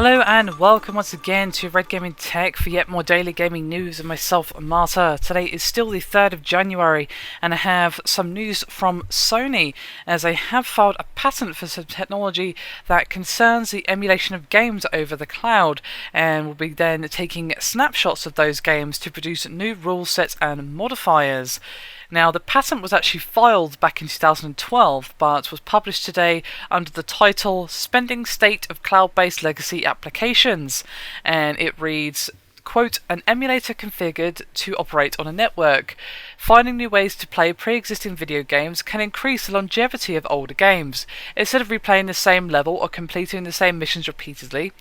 Hello and welcome once again to Red Gaming Tech for yet more daily gaming news and myself, Marta. Today is still the 3rd of January and I have some news from Sony as they have filed a patent for some technology that concerns the emulation of games over the cloud and will be then taking snapshots of those games to produce new rule sets and modifiers. Now, the patent was actually filed back in 2012, but was published today under the title Suspending State of Cloud-Based Legacy Applications, and it reads, quote, an emulator configured to operate on a network. Finding new ways to play pre-existing video games can increase the longevity of older games. Instead of replaying the same level or completing the same missions repeatedly,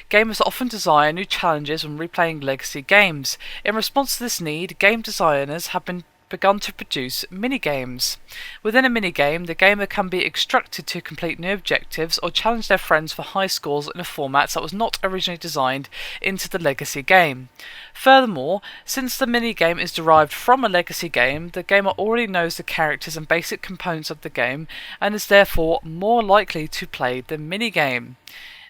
gamers often desire new challenges when replaying legacy games. In response to this need, game designers have begun to produce minigames. Within a minigame, the gamer can be instructed to complete new objectives or challenge their friends for high scores in a format that was not originally designed into the legacy game. Furthermore, since the minigame is derived from a legacy game, the gamer already knows the characters and basic components of the game and is therefore more likely to play the minigame.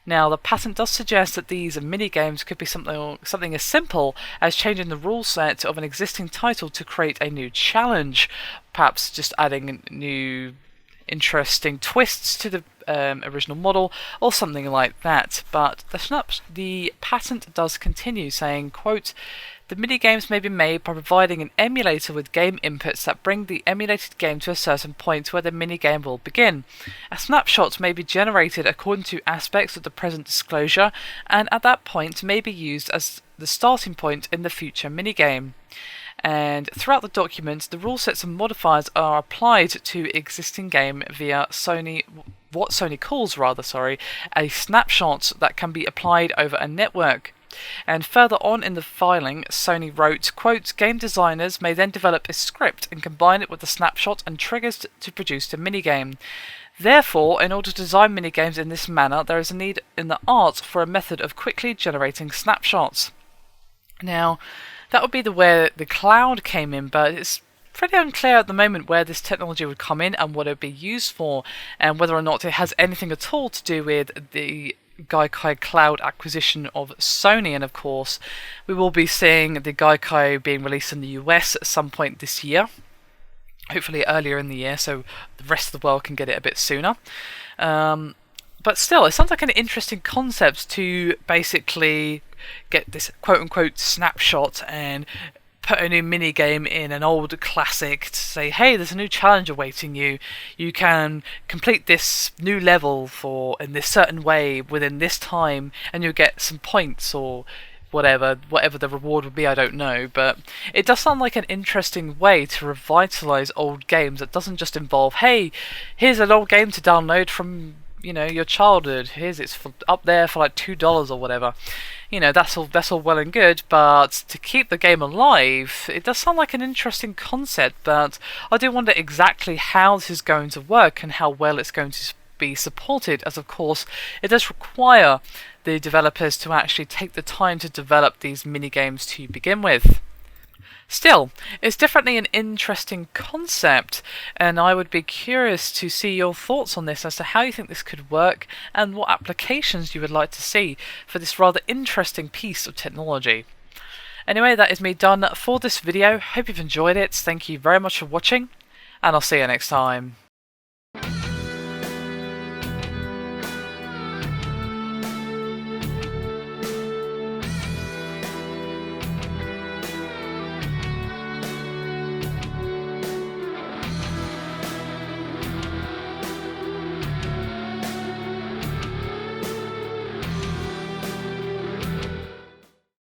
Now, the patent does suggest that these mini-games could be something as simple as changing the rule set of an existing title to create a new challenge, perhaps just adding new interesting twists to the original model or something like that. But the patent does continue saying, quote, the minigames may be made by providing an emulator with game inputs that bring the emulated game to a certain point where the minigame will begin. A snapshot may be generated according to aspects of the present disclosure, and at that point may be used as the starting point in the future minigame. And throughout the document, the rule sets and modifiers are applied to existing game via what Sony calls a snapshot that can be applied over a network. And further on in the filing, Sony wrote, quote, game designers may then develop a script and combine it with a snapshot and triggers to produce a minigame. Therefore, in order to design minigames in this manner, there is a need in the art for a method of quickly generating snapshots. Now, that would be where the cloud came in, but it's pretty unclear at the moment where this technology would come in and what it would be used for, and whether or not it has anything at all to do with the Gaikai Cloud acquisition of Sony. And of course, we will be seeing the Gaikai being released in the US at some point this year, hopefully earlier in the year, so the rest of the world can get it a bit sooner. But still, it sounds like an interesting concept to basically get this quote-unquote snapshot and put a new minigame in an old classic to say, hey, there's a new challenge awaiting you. You can complete this new level in this certain way within this time, and you'll get some points or whatever the reward would be, I don't know. But it does sound like an interesting way to revitalize old games that doesn't just involve, hey, here's an old game to download from your childhood. It's up there for like $2 or whatever. That's all well and good, but to keep the game alive, it does sound like an interesting concept, but I do wonder exactly how this is going to work and how well it's going to be supported, as of course it does require the developers to actually take the time to develop these minigames to begin with. Still, it's definitely an interesting concept, and I would be curious to see your thoughts on this as to how you think this could work and what applications you would like to see for this rather interesting piece of technology. Anyway, that is me done for this video. Hope you've enjoyed it. Thank you very much for watching, and I'll see you next time.